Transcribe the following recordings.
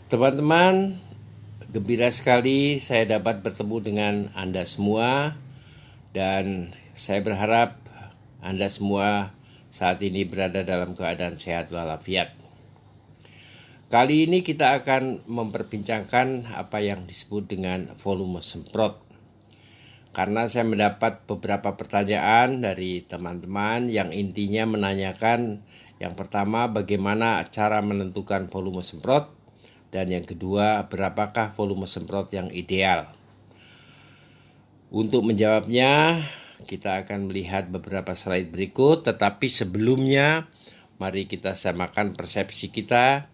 Teman-teman, gembira sekali saya dapat bertemu dengan Anda semua dan saya berharap Anda semua saat ini berada dalam keadaan sehat walafiat. Kali ini kita akan memperbincangkan apa yang disebut dengan volume semprot. Karena saya mendapat beberapa pertanyaan dari teman-teman yang intinya menanyakan yang pertama bagaimana cara menentukan volume semprot. Dan yang kedua, berapakah volume semprot yang ideal? Untuk menjawabnya, kita akan melihat beberapa slide berikut. Tetapi sebelumnya, mari kita samakan persepsi kita.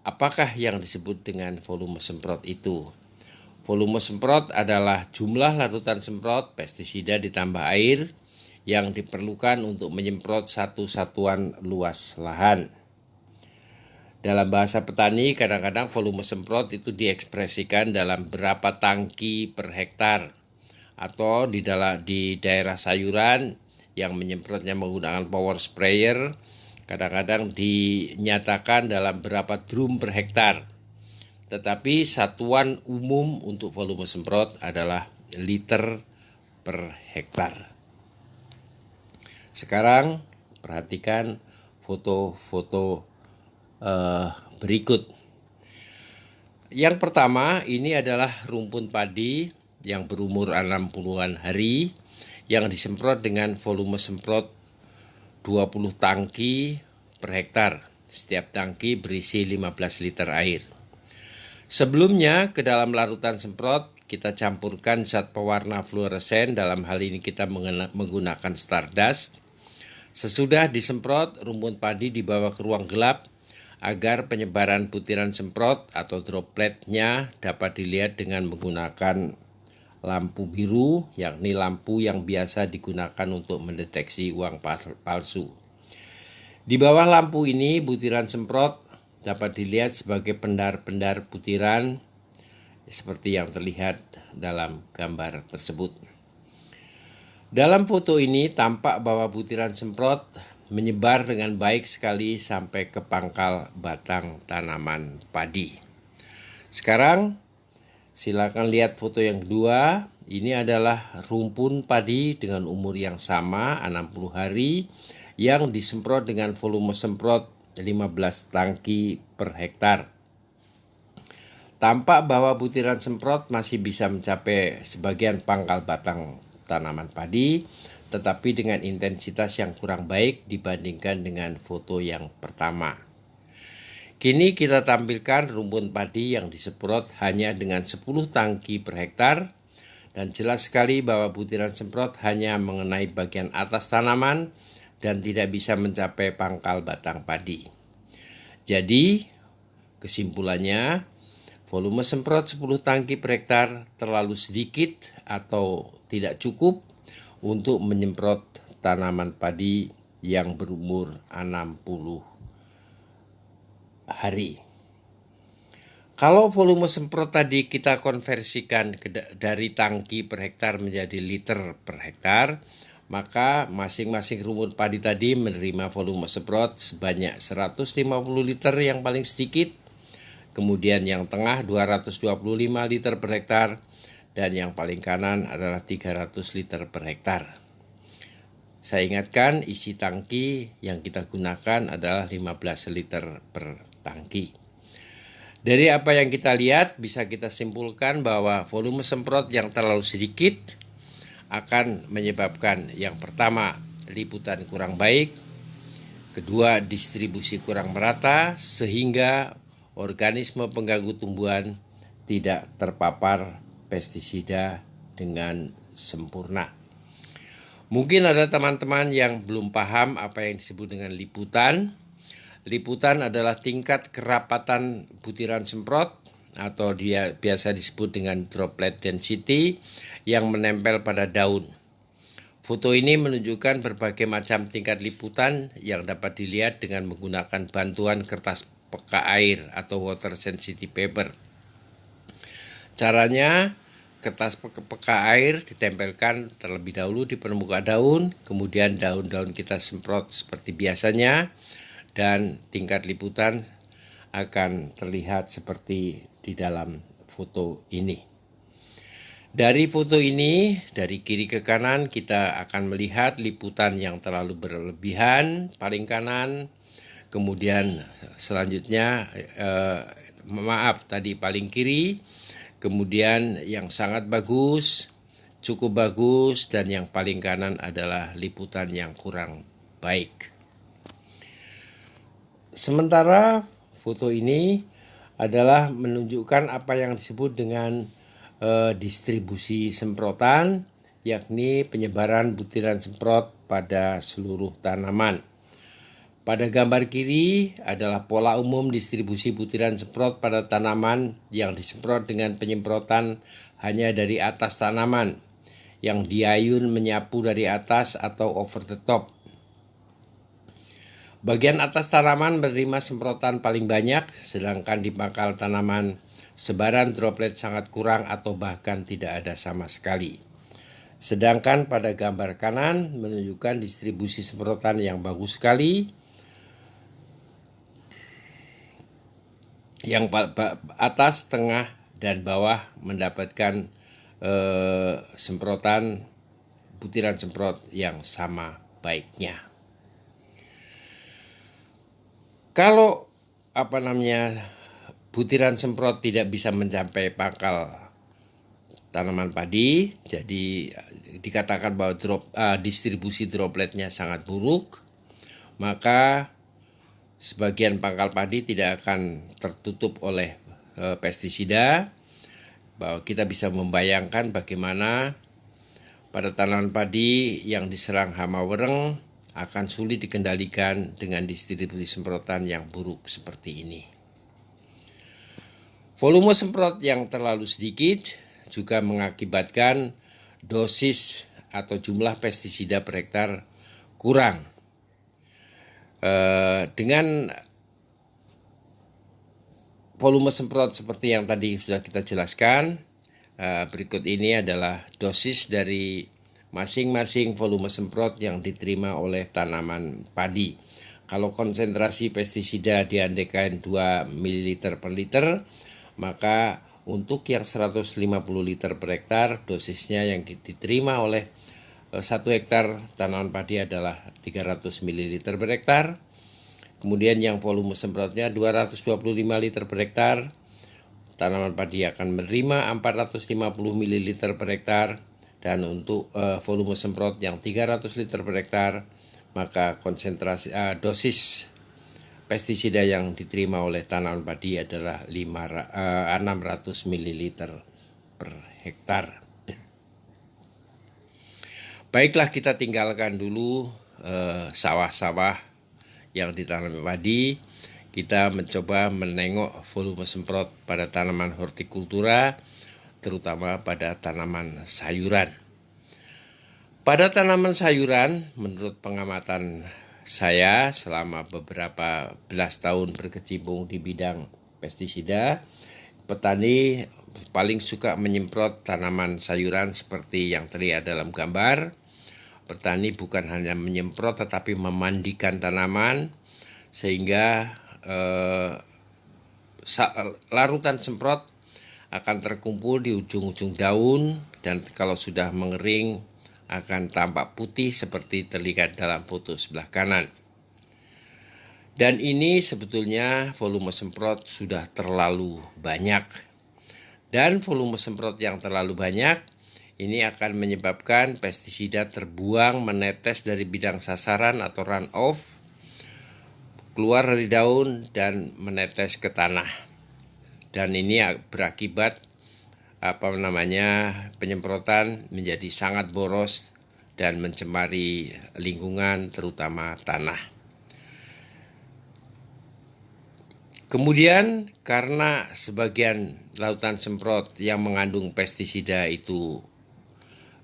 Apakah yang disebut dengan volume semprot itu? Volume semprot adalah jumlah larutan semprot pestisida ditambah air yang diperlukan untuk menyemprot satu satuan luas lahan. Dalam bahasa petani, kadang-kadang volume semprot itu diekspresikan dalam berapa tangki per hektar. Atau di daerah sayuran yang menyemprotnya menggunakan power sprayer, kadang-kadang dinyatakan dalam berapa drum per hektar. Tetapi satuan umum untuk volume semprot adalah liter per hektar. Sekarang perhatikan foto-foto berikut. Yang pertama, ini adalah rumpun padi yang berumur 60-an hari yang disemprot dengan volume semprot 20 tangki per hektar. Setiap tangki berisi 15 liter air. Sebelumnya, ke dalam larutan semprot kita campurkan zat pewarna fluoresen, dalam hal ini kita menggunakan Stardust. Sesudah disemprot, rumpun padi dibawa ke ruang gelap agar penyebaran butiran semprot atau dropletnya dapat dilihat dengan menggunakan lampu biru, yakni lampu yang biasa digunakan untuk mendeteksi uang palsu. Di bawah lampu ini butiran semprot dapat dilihat sebagai pendar-pendar butiran seperti yang terlihat dalam gambar tersebut. Dalam foto ini tampak bahwa butiran semprot menyebar dengan baik sekali sampai ke pangkal batang tanaman padi. Sekarang silakan lihat foto yang kedua. Ini adalah rumpun padi dengan umur yang sama, 60 hari, yang disemprot dengan volume semprot 15 tangki per hektar. Tampak bahwa butiran semprot masih bisa mencapai sebagian pangkal batang tanaman padi, tetapi dengan intensitas yang kurang baik dibandingkan dengan foto yang pertama. Kini kita tampilkan rumpun padi yang disemprot hanya dengan 10 tangki per hektar, dan jelas sekali bahwa butiran semprot hanya mengenai bagian atas tanaman dan tidak bisa mencapai pangkal batang padi. Jadi, kesimpulannya, volume semprot 10 tangki per hektar terlalu sedikit atau tidak cukup untuk menyemprot tanaman padi yang berumur 60 hari. Kalau volume semprot tadi kita konversikan dari tangki per hektar menjadi liter per hektar, maka masing-masing rumpun padi tadi menerima volume semprot sebanyak 150 liter yang paling sedikit, kemudian yang tengah 225 liter per hektar, dan yang paling kanan adalah 300 liter per hektar. Saya ingatkan isi tangki yang kita gunakan adalah 15 liter per tangki. Dari apa yang kita lihat bisa kita simpulkan bahwa volume semprot yang terlalu sedikit akan menyebabkan yang pertama liputan kurang baik, kedua distribusi kurang merata sehingga organisme pengganggu tumbuhan tidak terpapar pestisida dengan sempurna. Mungkin ada teman-teman yang belum paham apa yang disebut dengan liputan. Liputan adalah tingkat kerapatan butiran semprot atau dia biasa disebut dengan droplet density yang menempel pada daun. Foto ini menunjukkan berbagai macam tingkat liputan yang dapat dilihat dengan menggunakan bantuan kertas peka air atau water sensitive paper. Caranya, kertas peka air ditempelkan terlebih dahulu di permukaan daun, kemudian daun-daun kita semprot seperti biasanya, dan tingkat liputan akan terlihat seperti di dalam foto ini. Dari foto ini, dari kiri ke kanan kita akan melihat liputan yang terlalu berlebihan paling kanan. Kemudian selanjutnya tadi paling kiri. Kemudian yang sangat bagus, cukup bagus, dan yang paling kanan adalah liputan yang kurang baik. Sementara foto ini adalah menunjukkan apa yang disebut dengan distribusi semprotan, yakni penyebaran butiran semprot pada seluruh tanaman. Pada gambar kiri adalah pola umum distribusi butiran semprot pada tanaman yang disemprot dengan penyemprotan hanya dari atas tanaman, yang diayun menyapu dari atas atau over the top. Bagian atas tanaman menerima semprotan paling banyak, sedangkan di pangkal tanaman sebaran droplet sangat kurang atau bahkan tidak ada sama sekali. Sedangkan pada gambar kanan menunjukkan distribusi semprotan yang bagus sekali. Yang atas, tengah, dan bawah mendapatkan semprotan butiran semprot yang sama baiknya. Kalau butiran semprot tidak bisa mencapai pangkal tanaman padi, jadi dikatakan bahwa distribusi dropletnya sangat buruk, maka sebagian pangkal padi tidak akan tertutup oleh pestisida. Bahwa kita bisa membayangkan bagaimana pada tanaman padi yang diserang hama wereng akan sulit dikendalikan dengan distribusi semprotan yang buruk seperti ini. Volume semprot yang terlalu sedikit juga mengakibatkan dosis atau jumlah pestisida per hektar kurang. Dengan volume semprot seperti yang tadi sudah kita jelaskan, berikut ini adalah dosis dari masing-masing volume semprot yang diterima oleh tanaman padi. Kalau konsentrasi pestisida diandaikan 2 ml per liter, maka untuk yang 150 liter per hektar, dosisnya yang diterima oleh 1 hektar tanaman padi adalah 300 ml per hektar. Kemudian yang volume semprotnya 225 liter per hektar, tanaman padi akan menerima 450 ml per hektar. Dan untuk volume semprot yang 300 liter per hektar, maka konsentrasi dosis pestisida yang diterima oleh tanaman padi adalah 600 ml per hektar. Baiklah, kita tinggalkan dulu sawah-sawah yang ditanami padi. Kita mencoba menengok volume semprot pada tanaman hortikultura, terutama pada tanaman sayuran. Pada tanaman sayuran, menurut pengamatan saya selama beberapa belas tahun berkecimpung di bidang pestisida, petani paling suka menyemprot tanaman sayuran seperti yang terlihat dalam gambar. Petani bukan hanya menyemprot tetapi memandikan tanaman sehingga larutan semprot akan terkumpul di ujung-ujung daun, dan kalau sudah mengering akan tampak putih seperti terlihat dalam foto sebelah kanan. Dan ini sebetulnya volume semprot sudah terlalu banyak. Dan volume semprot yang terlalu banyak ini akan menyebabkan pestisida terbuang menetes dari bidang sasaran atau run off, keluar dari daun dan menetes ke tanah. Dan ini berakibat penyemprotan menjadi sangat boros dan mencemari lingkungan, terutama tanah. Kemudian karena sebagian larutan semprot yang mengandung pestisida itu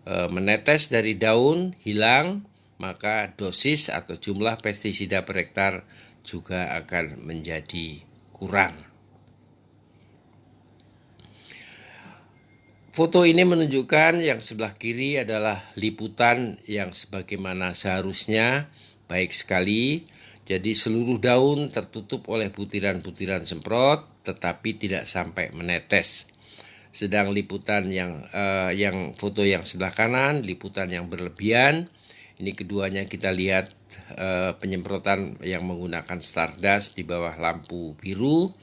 menetes dari daun, hilang, maka dosis atau jumlah pestisida per hektar juga akan menjadi kurang. Foto ini menunjukkan yang sebelah kiri adalah liputan yang sebagaimana seharusnya, baik sekali. Jadi seluruh daun tertutup oleh butiran-butiran semprot, tetapi tidak sampai menetes. Sedang liputan yang foto yang sebelah kanan, liputan yang berlebihan. Ini keduanya kita lihat penyemprotan yang menggunakan Stardust di bawah lampu biru.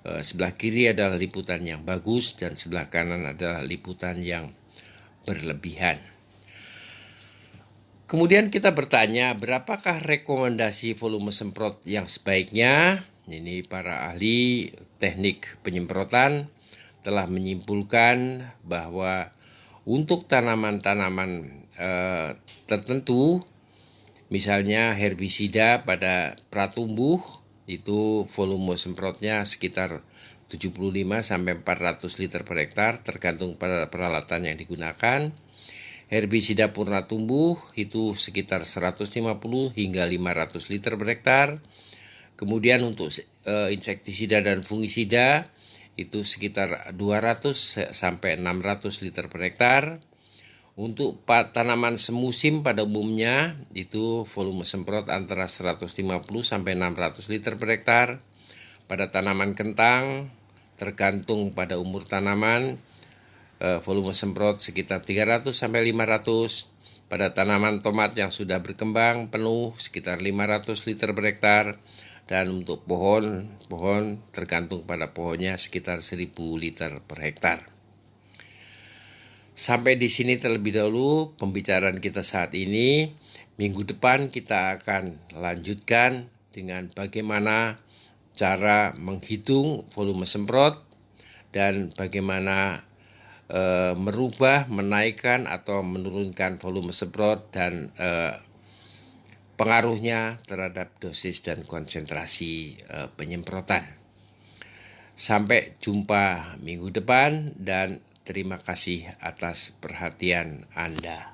Sebelah kiri adalah liputan yang bagus dan sebelah kanan adalah liputan yang berlebihan. Kemudian kita bertanya, berapakah rekomendasi volume semprot yang sebaiknya? Ini para ahli teknik penyemprotan telah menyimpulkan bahwa untuk tanaman-tanaman tertentu, misalnya herbisida pada pratumbuh, itu volume semprotnya sekitar 75-400 liter per hektar tergantung pada peralatan yang digunakan. Herbisida purna tumbuh itu sekitar 150 hingga 500 liter per hektar. Kemudian untuk insektisida dan fungisida itu sekitar 200 sampai 600 liter per hektar. Untuk tanaman semusim pada umumnya itu volume semprot antara 150 sampai 600 liter per hektar. Pada tanaman kentang tergantung pada umur tanaman, volume semprot sekitar 300 sampai 500. Pada tanaman tomat yang sudah berkembang penuh sekitar 500 liter per hektar. Dan untuk pohon tergantung pada pohonnya sekitar 1000 liter per hektar. Sampai di sini terlebih dahulu pembicaraan kita saat ini. Minggu depan kita akan lanjutkan dengan bagaimana cara menghitung volume semprot dan bagaimana merubah, menaikkan atau menurunkan volume semprot dan pengaruhnya terhadap dosis dan konsentrasi penyemprotan. Sampai jumpa minggu depan dan terima kasih atas perhatian Anda.